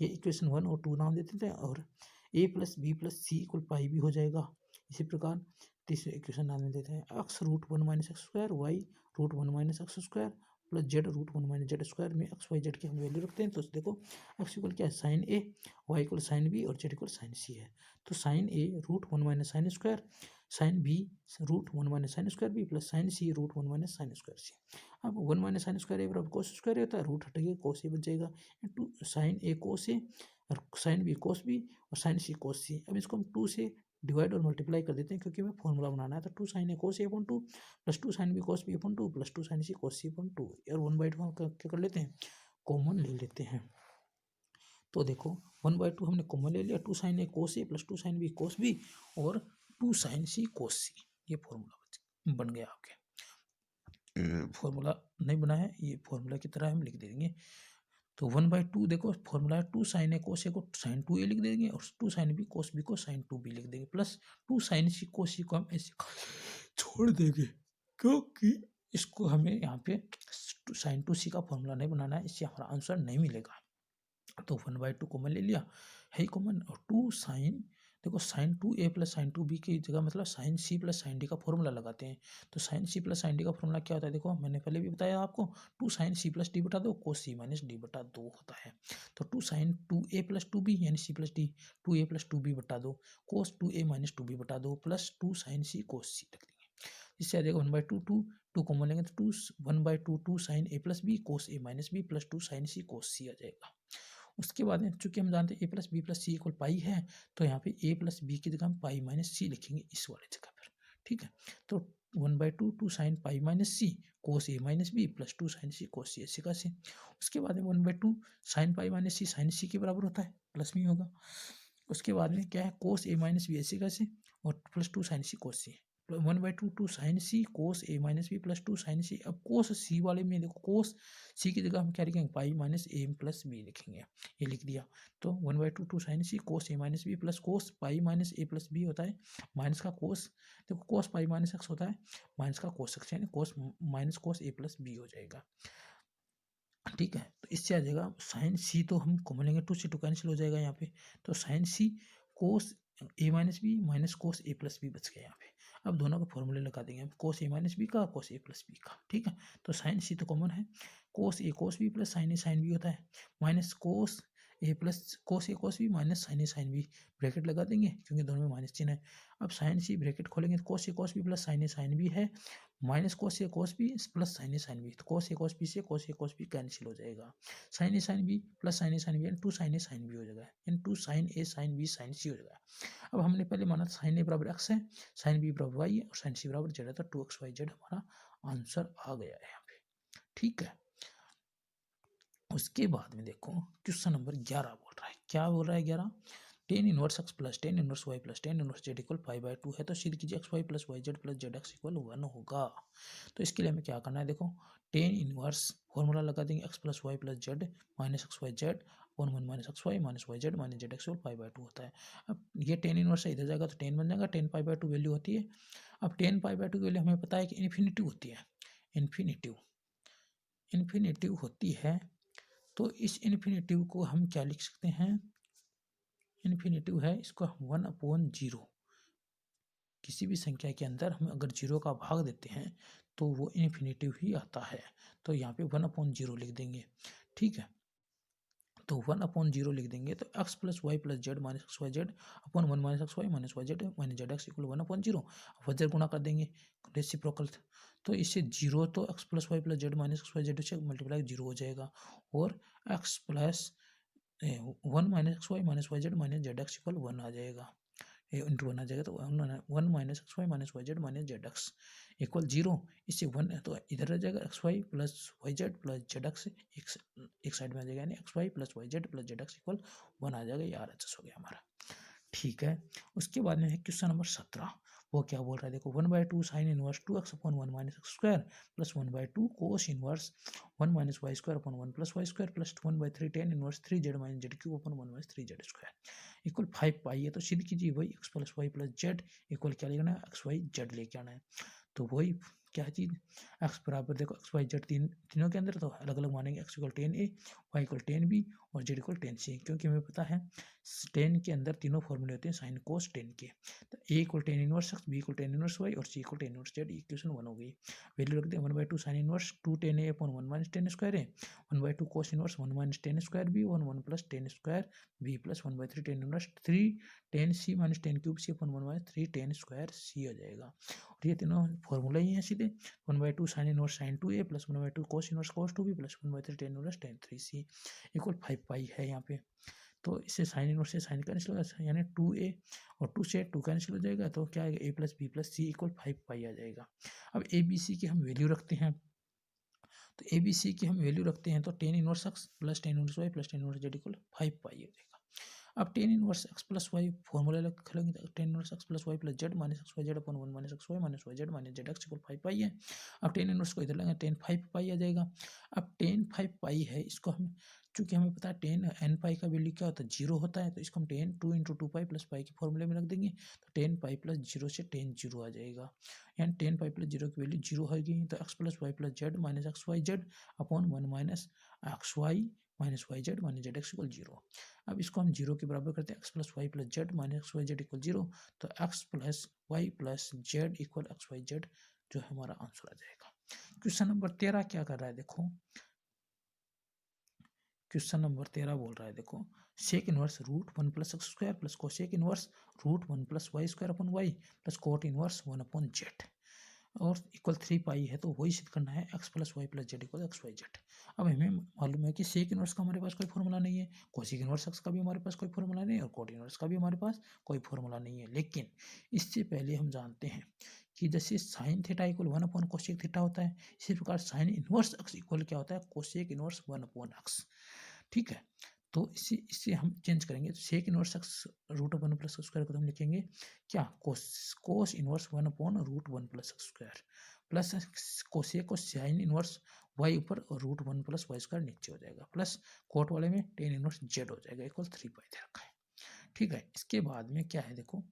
ये इक्वेशन वन और टू नाम देते थे और ए प्लस बी प्लस सी इक्वल पाई भी हो जाएगा। इसी प्रकार तीसरे इक्वेशन नाम देते हैं x root one minus x square y root one minus x square plus z root one minus z square में एक्स वाई जेड की हम वैल्यू रखते हैं। तो देखो एक्स इक्वल क्या है sine a, y equal sine b और जेड इक्वल साइन सी है। तो sine a root one minus sine square, sine b root one minus sine square B plus sine c root one minus sine square c. अब one minus sine square a बराबर कोस स्क्वायर होता है, रूट हटेगा कोस ए बच जाएगा टू साइन ए कोस ए और साइन बी कोस बी और साइन सी कोस सी। अब इसको हम टू से डिवाइड और मल्टीप्लाई कर देते हैं क्योंकि हमें फॉर्मूला बनाना है। तो two sine a cos a upon two plus two sine b cos b upon two plus two sine C cos c upon two और वन बाई टू हम क्या कर लेते हैं, कॉमन ले लेते हैं। तो देखो वन बाई टू हमने कॉमन ले लिया, two sine a cos a plus two sine b cos b और टू साइन सी कोस सी, ये फॉर्मूला बन गया आपके। फॉर्मूला नहीं बना है, ये फॉर्मूला की तरह हम लिख देंगे। तो वन बाई टू देखो फॉर्मूला है टू साइन ए कोस ए को साइन टू ए लिख देंगे और टू साइन बी को साइन टू बी लिख देंगे प्लस टू साइन सी कोस सी को हम ऐसे छोड़ देंगे क्योंकि इसको हमें यहाँ पे साइन टू सी का फॉर्मूला नहीं बनाना है, इससे हमारा आंसर नहीं मिलेगा। तो वन बाई टू कॉमन ले लिया है कॉमन और टू साइन, देखो sine two a plus sine two b की जगह मतलब sine c plus sine d का फॉर्मूला लगाते हैं। तो sine c plus sine d का फॉर्मूला क्या होता है, देखो मैंने पहले भी बताया आपको, two sine c plus d बटा दो कोस सी माइनस डी बटा दो होता है। तो two sine two a plus two b यानी c plus d two a plus two b बटा दो cos two a minus two b बटा दो प्लस टू साइन सी कोस सी रख देंगे। इससे आ जाएगा one by two two two common लेंगे तो two one by two two sine a plus b cos A minus B plus two sine C cos c आ जाएगा। उसके बाद में चूंकि हम जानते हैं ए प्लस बी प्लस सी इक्वल पाई है तो यहाँ पे ए प्लस बी की जगह हम पाई माइनस सी लिखेंगे इस वाले जगह पर। ठीक है, तो one by two two sine pi minus C cos A minus B plus two sine C cos C ऐसे का सी। उसके बाद में one by two sine pi minus C sine C के बराबर होता है प्लस में होगा। उसके बाद में क्या है कोस ए माइनस बी ऐसे का सी और plus two sine C cos C one by two two sine C cos A minus B plus two sine C. अब कोस सी वाले में देखो कोस सी की जगह हम क्या लिखेंगे pi minus A plus B लिखेंगे, ये लिख दिया। तो one by two two sine C cos A minus B plus cos pi minus A plus B होता है माइनस का कोस, देखो कोस पाई माइनस एक्स होता है माइनस का कोस एक्स यानी कोस minus cos a plus B हो जाएगा। ठीक है, तो इससे आ जाएगा साइन सी तो हम कॉमन लेंगे टू से टू कैंसिल हो जाएगा यहाँ पे। तो sine C cos A minus B minus cos a plus B बच गया यहाँ पे। अब दोनों का फॉर्मूले लगा देंगे हम कोस ए माइनस बी का कोस ए प्लस बी का। ठीक है, तो साइन सी तो कॉमन है, cos b plus sine a sine b होता है minus cos a cos b minus sine b bracket लगा देंगे क्योंकि दोनों में माइनस चिन्ह है। अब साइन सी ब्रैकेट खोलेंगे तो cos b plus sine b है minus cos b plus sine b, तो कोस बी से कोस बी कैंसिल हो जाएगा। Sine b plus sine b यानी टू साइन बी हो जाएगा यानी two sine b sine c हो जाएगा। अब हमने पहले माना साइन ए बराबर एक्स है, साइन बी बराबर वाई है और साइन सी बराबर जेड है, तो टू एक्स वाई जेड हमारा आंसर आ गया है यहाँ पे। ठीक है, उसके बाद में देखो क्वेश्चन नंबर 11 बोल रहा है, क्या बोल रहा है 11, tan inverse x plus ten inverse Y plus ten inverse Z equal 5/2 है, तो सिद्ध कीजिए X Y plus Y Z plus Z X equal 1 होगा। तो इसके लिए हमें क्या करना है, देखो टेन इनवर्स फॉर्मूला लगा देंगे X plus Y plus Z minus x Y Z one one minus x Y minus Y Z minus Z X equal 5/2 होता है। अब ये टेन इनवर्स है, इधर जाएगा तो टेन बन जाएगा, 10 पाई/2 वैल्यू होती है। अब 10 पाई/2 वैल्यू हमें पता है कि इन्फिनिटिव होती है, इन्फिनिटिव इन्फिनिटिव होती है। तो इस इन्फिनिटिव को हम क्या लिख सकते हैं, इन्फिनिटिव है, इसको हम 1/0, किसी भी संख्या के अंदर हम अगर 0 का भाग देते हैं तो वो इन्फिनिटिव ही आता है। तो यहाँ पे 1/0 लिख देंगे, ठीक है। तो 1/0 लिख देंगे, तो x plus Y plus Z minus x Y Z upon 1 minus x Y minus Y Z minus Z X equal 1/0। वजर गुणा कर देंगे, रेसिप्रोकल। तो इससे 0 तो x plus Y plus Z minus x Y Z से मल्टीप्लाई 0 हो जाएगा, और X plus 1 minus x Y minus Y Z minus Z X equal 1 आ जाएगा, इंटू 1 आ जाएगा। तो 1 minus x Y minus Y Z minus Z X equal 0। इससे 1 है तो इधर आ जाएगा X Y plus Y Z plus Z X एक साइड में आ जाएगा, यानी X Y plus Y Z plus Z X equal 1 आ जाएगा। ये RHS हो गया हमारा, ठीक है। उसके बाद में है क्वेश्चन नंबर 17। वो क्या बोल रहा है, देखो 1/2 sine inverse 2x upon 1 minus x square plus 1/2 cos inverse 1 minus Y square upon 1 plus Y square plus 1/3 tan inverse 3z minus Z cube upon 1 minus 3z square equal 5 pi है। तो सिद्ध कीजिए वही X plus Y plus Z equal क्या लेना है, एक्स वाई जेड लेके आना है। तो वही क्या चीज़, एक्स बराबर देखो एक्स वाई जेड तीनों के अंदर तो अलग अलग मानेंगे, x equal 10a Y equal 10b और जेड इक्वल 10c, क्योंकि हमें पता है 10 के अंदर तीनों फॉर्मूले होते हैं साइन कोस 10 के। तो a equal 10 inverse X, B equal 10 inverse Y और c equal 10 inverse Z. Equation 1 हो गई। वैल्यू रख दें 1/2 sine inverse 2 10a upon 1 minus 10 square है, 1/2 cos inverse 1 minus 10 square B 1 plus 10 square B plus 1/3 10 inverse 3 10 c minus 10 cube c upon 1 minus 3 10 square c हो जाएगा। और ये तीनों फॉर्मूला ही है सीधे, 1/2 sine inverse sign 2a plus 1/2 cos inverse कोस 2b plus 1/3 tan inverse ten 3c equal 5 pi है यहाँ पे। तो इससे साइन इनवर्स से साइन कैंसिल होगा, यानी 2a और 2 से 2 कैंसिल हो जाएगा, तो क्या आएगा a plus B plus C equal 5 pi आ जाएगा। अब ए बी सी की हम वैल्यू रखते हैं, तो ए बी सी की हम वैल्यू रखते हैं तो 10 inverse x plus 10 inverse Y plus 10 inverse Z equal 5 pi हो जाएगा। अब 10 inverse x plus Y formula लग लेंगे, तो 10 inverse x plus Y plus Z minus x Y Z upon 1 minus x Y Z minus Z X equal 5 pi है। अब 10 इनवर्स को इधर लेंगे, 10 5 पाई आ जाएगा। अब 10 5 पाई है, इसको हम चूंकि हमें पता है 10 एन पाई का वैल्यू क्या होता है 0 होता है, तो इसको हम 10 2 इंटू 2 पाई प्लस पाई के फॉर्मूले में रख देंगे, तो 10 पाई प्लस 0 से 10 0 आ जाएगा, यानी 10 पाई प्लस 0 की वैल्यू 0 होगी। तो x plus Y plus Z minus x Y Z upon 1 minus x Y minus Y Z minus Z X equal 0। अब इसको हम 0 के बराबर करते हैं, x plus Y plus Z minus x Y Z equal 0, तो x plus Y plus Z equal X Y Z जो है हमारा आंसर आ जाएगा। क्वेश्चन नंबर 13 क्या कर रहा है, देखो क्वेश्चन नंबर 13 बोल रहा है, देखो sec inverse root 1 plus x square plus cosec inverse root 1 plus Y square upon Y plus cot inverse 1 upon Z और इक्वल 3 पाई है। तो वही सिद्ध करना है X plus Y plus Z equal X Y Z. अब हमें मालूम है कि सेक इनवर्स का हमारे पास कोई फॉर्मूला नहीं है, कोसेक इनवर्स एक्स का भी हमारे पास कोई फॉर्मूला नहीं है और कोट इनवर्स का भी हमारे पास कोई फॉर्मूला नहीं है। लेकिन इससे पहले हम जानते हैं कि जैसे sine theta equal 1 upon cosec theta होता है, इसी प्रकार साइन इनवर्स एक्स इक्वल क्या होता है, कोसेक इनवर्स 1 अपॉन एक्स, ठीक है। तो इसे इसे हम चेंज करेंगे, तो sec inverse X root 1 plus square को हम लिखेंगे क्या, cos inverse 1 upon root 1 plus square plus cosec को साइन इनवर्स वाई ऊपर और रूट 1 प्लस वाई स्क्वायर नीचे हो जाएगा, प्लस कोट वाले में टेन इनवर्स जेड हो जाएगा इक्वल 3 पाई दे रखा है, ठीक है। इसके बाद में क्या है, देखो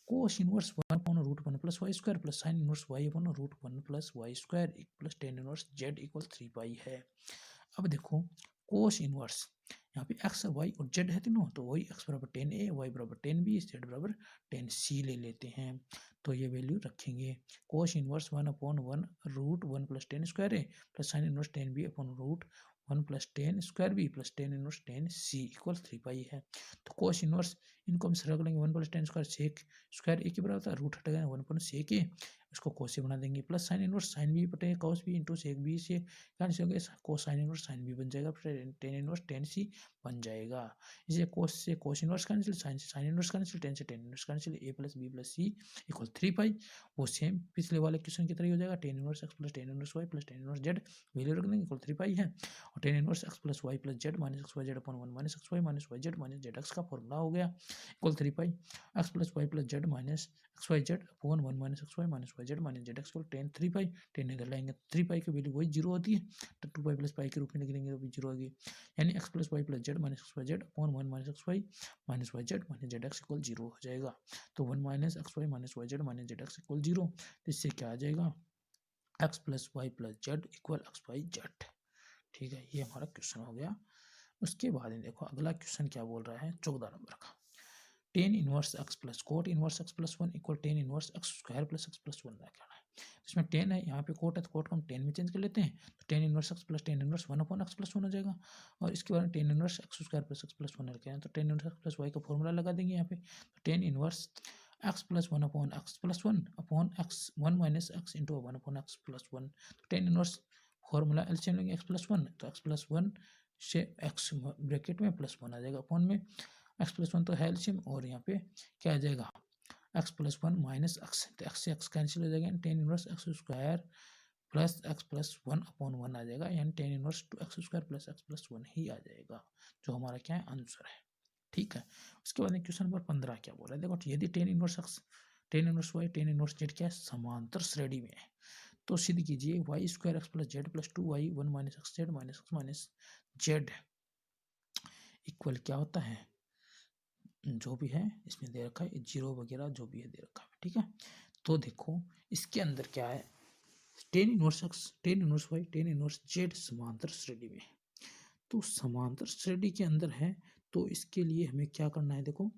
cos inverse 1 upon root 1 plus Y square plus sine inverse Y upon root 1 plus Y square plus ten inverse Z equal 3 pi है। अब देखो कोस इनवर्स यहाँ पे एक्स वाई और जेड है तीनों, तो वही एक्स बराबर 10a वाई बराबर 10b जेड बराबर 10c ले लेते हैं। तो ये वैल्यू रखेंगे, cos inverse 1 upon 1 root 1 plus 10 square है plus sine inverse 10b upon root 1 plus 10 square B plus 10 inverse 10c equal 3 pi है। तो कोस इनवर्स इनको हम सरल करेंगे, 1 plus 10 square sec square a के बराबर होता है, रूट हटेगा 1 अपॉन सेक ए, इसको कोस से बना देंगे, plus sine inverse sine b बटे cos b into sec b से कैंसिल हो गया, cos sine inverse sine b बन जाएगा, फिर टेन इनवर्स 10c बन जाएगा। इसे कोस से कोस इनवर्स कैंसिल, साइन से साइन इनवर्स कैंसिल, टेन से टेन इनवर्स कैंसिल, ए प्लस बी प्लस सी इक्वल 3 पाई, वो सेम पिछले वाले क्वेश्चन की तरह ही हो जाएगा। Tan inverse x plus ten inverse Y plus ten inverse z value रख देंगे इक्वल 3 पाई है, और tan inverse x plus Y plus Z minus x Y Z upon 1 minus x Y minus Y Z minus Z x का फॉर्मूला हो गया equal 3 pi x plus Y plus Z minus x Y Z upon 1 minus x Y minus Y Z minus Z x ten 3 पाई, टेन इधर लाएंगे 3 पाई की वैल्यू वही जीरो होती है, तो 2 पाई प्लस पाई के रूप में लिख देंगे तो भी जीरो होगी, यानी X plus Y plus Z minus x Y Z upon 1 minus x Y minus Y Z minus Z X equal zero हो जाएगा। तो 1 minus x Y minus Y Z minus Z X equal zero, तो इससे क्या आ जाएगा x plus Y plus Z equal X Y Z. ठीक है, ये हमारा क्वेश्चन हो गया। उसके बाद देखो अगला क्वेश्चन क्या बोल रहा है 14 नंबर का, ten inverse x plus cot inverse x plus one equal tan inverse x square plus x plus one कहना है। इसमें टेन है, यहाँ पे कोट है तो कोट को हम टेन में चेंज कर लेते हैं, तो ten inverse x plus ten inverse one upon X plus one हो जाएगा, और इसके बाद tan inverse x square plus x plus one रखे हैं, तो ten inverse x plus Y का फॉर्मूला लगा देंगे यहाँ पे, तो ten inverse x plus one upon X plus one upon X one minus X into one upon X plus one, तो टेन इनवर्स फॉर्मूला एलसीएम लेंगे एक्स प्लस वन, तो एक्स प्लस वन से एक्स ब्रैकेट में प्लस वन आ जाएगा अपॉन में एक्स प्लस वन तो है एलसीएम, और यहाँ पे क्या आ जाएगा x plus one minus x, तो एक्स से एक्स कैंसिल हो जाएगा, tan inverse x square plus x plus one upon one आ जाएगा, यानी tan inverse two x square plus x plus one ही आ जाएगा, जो हमारा क्या है आंसर है। ठीक है, उसके बाद क्वेश्चन नंबर 15 क्या बोल रहा है, देखो यदि tan inverse X tan inverse Y tan inverse Z क्या है समांतर श्रेणी में है, तो सिद्ध कीजिए Y square x plus Z plus two Y one minus X Z minus X minus Z equal क्या होता है, जो भी है इसमें दे रखा है जीरो वगैरह जो भी है दे रखा है। ठीक है, तो देखो इसके अंदर क्या है, ten inverse X tan inverse Y tan inverse Z समांतर श्रेणी में है, तो समांतर श्रेणी के अंदर है, तो इसके लिए हमें क्या करना है, देखो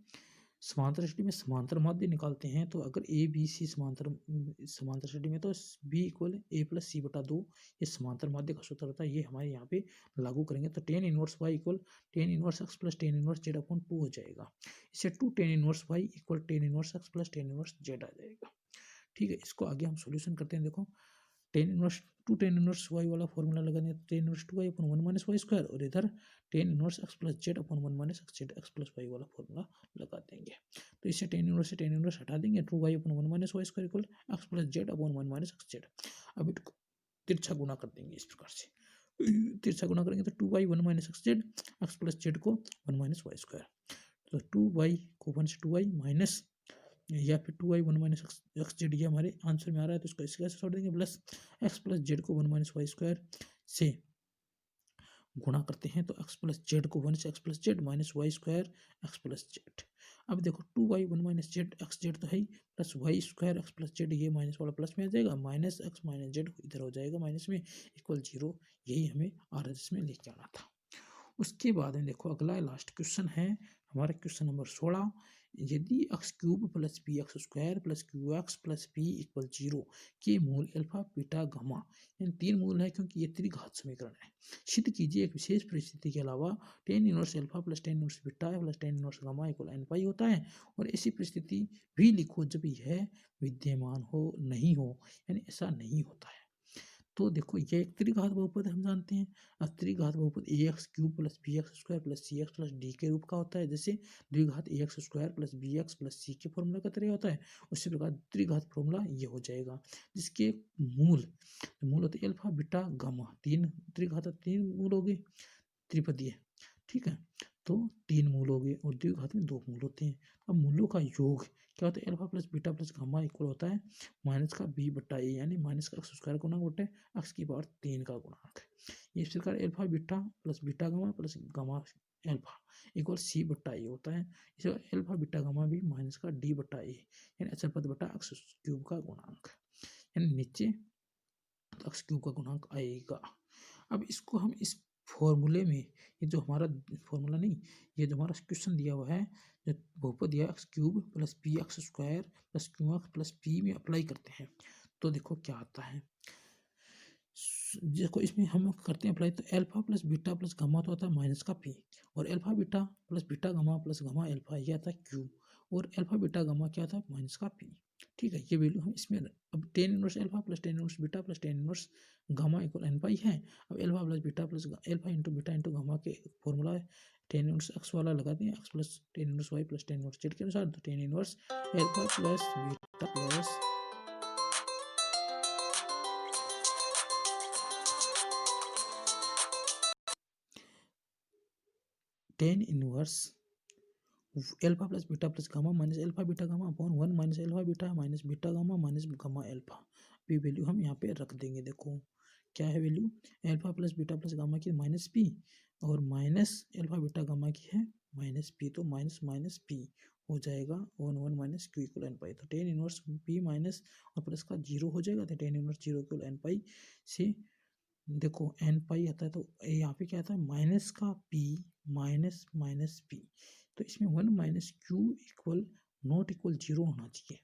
समांतर श्रेणी में समांतर माध्य निकालते हैं, तो अगर ए बी सी समांतर श्रेणी में तो बी इक्वल ए प्लस सी बटा दो, ये समांतर माध्य का सूत्र होता है, ये हमारे यहाँ पे लागू करेंगे, तो ten inverse y equal tan inverse x plus ten inverse z upon two हो जाएगा, इससे two tan inverse y equal tan inverse x plus ten inverse z आ जाएगा। ठीक है, इसको आगे हम सोल्यूशन करते हैं, देखो tan inverse two tan inverse Y वाला फॉर्मूला लगा देंगे, tan inverse two Y upon one minus Y square, और इधर tan inverse x plus Z upon one minus X Z X plus Y वाला फॉर्मूला लगा देंगे, तो इससे टेन इनवर्स से टेन इनवर्स हटा देंगे, two Y upon one minus Y square equal X plus Z upon one minus X Z. अब इसको तिरछा गुना कर देंगे इस प्रकार से, तिरछा गुना करेंगे तो two Y one minus X Z X plus Z को वन माइनस वाई स्क्वायर, तो टू वाई को वन से टू वाई माइनस या फिर two Y one minus X Z, ये हमारे आंसर में आ रहा है, तो इसको इसके कैसे छोड़ देंगे प्लस एक्स प्लस जेड को वन माइनस वाई स्क्वायर से गुणा करते हैं, तो एक्स प्लस जेड को वन से x plus Z minus Y square x plus z. अब देखो two Y one minus Z x z तो है ही, plus Y square x plus z, ये माइनस वाला प्लस में आ जाएगा, माइनस एक्स माइनस जेड इधर हो जाएगा माइनस में इक्वल जीरो, यही हमें आर एस में लेके आना था। उसके बाद में देखो अगला लास्ट क्वेश्चन है हमारा क्वेश्चन नंबर 16, यदि X cube plus B x square plus Q X plus P equal zero के मूल अल्फा बीटा गामा, इन तीन मूल है क्योंकि ये त्रिघात समीकरण है, सिद्ध कीजिए एक विशेष परिस्थिति के अलावा tan inverse alpha plus ten inverse beta plus ten inverse gamma equal n pi होता है, और ऐसी परिस्थिति भी लिखो जब यह विद्यमान हो नहीं हो, यानी ऐसा नहीं होता है। तो देखो ये एक त्रिघात बहुपद हम जानते हैं, अब त्रिघात बहुपद a x cube plus B x square plus c x plus d के रूप का होता है, जैसे द्विघात a x square plus B x plus c के फॉर्मूला का तरह होता है, उसी प्रकार त्रिघात फॉर्मूला ये हो जाएगा, जिसके मूल होते अल्फा बीटा गामा, तीन त्रिघात तीन मूल हो गए त्रिपदीय। ठीक है, तो तीन मूल हो गए और द्विघात में दो मूल होते हैं, अब मूलों का योग क्या होता है, alpha plus beta plus gamma equal होता है माइनस का बी बट्टा ए, यानी माइनस का एक्स स्क्वायर गुणा बटे एक्स की पावर तीन का गुणांक है। इस प्रकार alpha beta plus beta gamma plus gamma alpha equal C बट्टा ए होता है, इसे अल्फा बीटा गामा भी माइनस का डी बट्टा ए, यानी अचर पद बटा एक्स क्यूब का गुणांक, यानी नीचे एक्स क्यूब का गुणांक आएगा। अब इसको हम इस फॉर्मूले में, ये जो हमारा फॉर्मूला नहीं, ये जो हमारा क्वेश्चन दिया हुआ है, जो बहुपद दिया x cube plus P x square plus Q X plus P में अप्लाई करते हैं, तो देखो क्या आता है, देखो इसमें हम करते हैं अप्लाई, तो alpha plus beta plus gamma तो आता है माइनस का पी, और alpha beta plus beta gamma plus gamma alpha ये आता है क्यू, और अल्फा बीटा गामा क्या आता है माइनस का पी। ठीक है, ये वैल्यू हम इसमें, अब ten inverse alpha plus ten inverse beta plus ten inverse gamma equal n pi है, अब alpha plus beta plus alpha into beta into gamma के फॉर्मूला है टेन इनवर्स एक्स वाला लगाते हैं, x plus ten inverse Y plus ten inverse z के अनुसार, तो ten inverse alpha plus plus ten inverse alpha plus gamma minus alpha beta gamma upon 1 minus alpha beta minus beta gamma minus gamma alpha. P value हम यहाँ पे रख देंगे। देखो क्या है वैल्यू, एल्फा प्लस गामा की माइनस पी और माइनस एल्फा बीटा गामा की है माइनस पी, तो माइनस माइनस पी हो जाएगा 1 minus q equal n pi. तो टेन इनवर्स पी माइनस और प्लस का जीरो हो जाएगा, तो ten inverse zero equal n pi से देखो एन पाई आता है, तो यहाँ पे क्या आता है माइनस का पी माइनस माइनस पी, तो इसमें 1 minus q equal not equal zero होना चाहिए।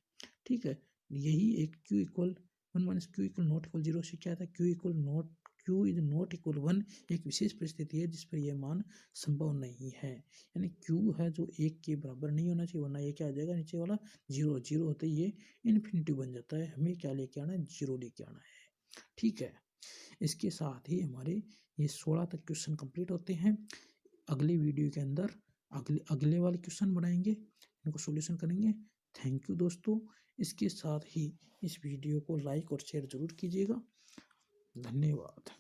ठीक है, यही एक Q equal 1 minus q equal not equal zero से क्या था, क्यू इज नॉट इक्वल 1 एक विशेष परिस्थिति है जिस पर यह मान संभव नहीं है, यानी क्यू है जो एक के बराबर नहीं होना चाहिए, वरना ये क्या आ जाएगा नीचे वाला जीरो, जीरो होते ही ये इन्फिनिटी बन जाता है। हमें क्या लेके आना है, जीरो लेके आना है। ठीक है, इसके साथ ही हमारे ये 16 तक क्वेश्चन कंप्लीट होते हैं। अगली वीडियो के अंदर अगले वाले क्वेश्चन बनाएंगे, इनको सॉल्यूशन करेंगे। थैंक यू दोस्तों। इसके साथ ही इस वीडियो को लाइक और शेयर जरूर कीजिएगा। धन्यवाद।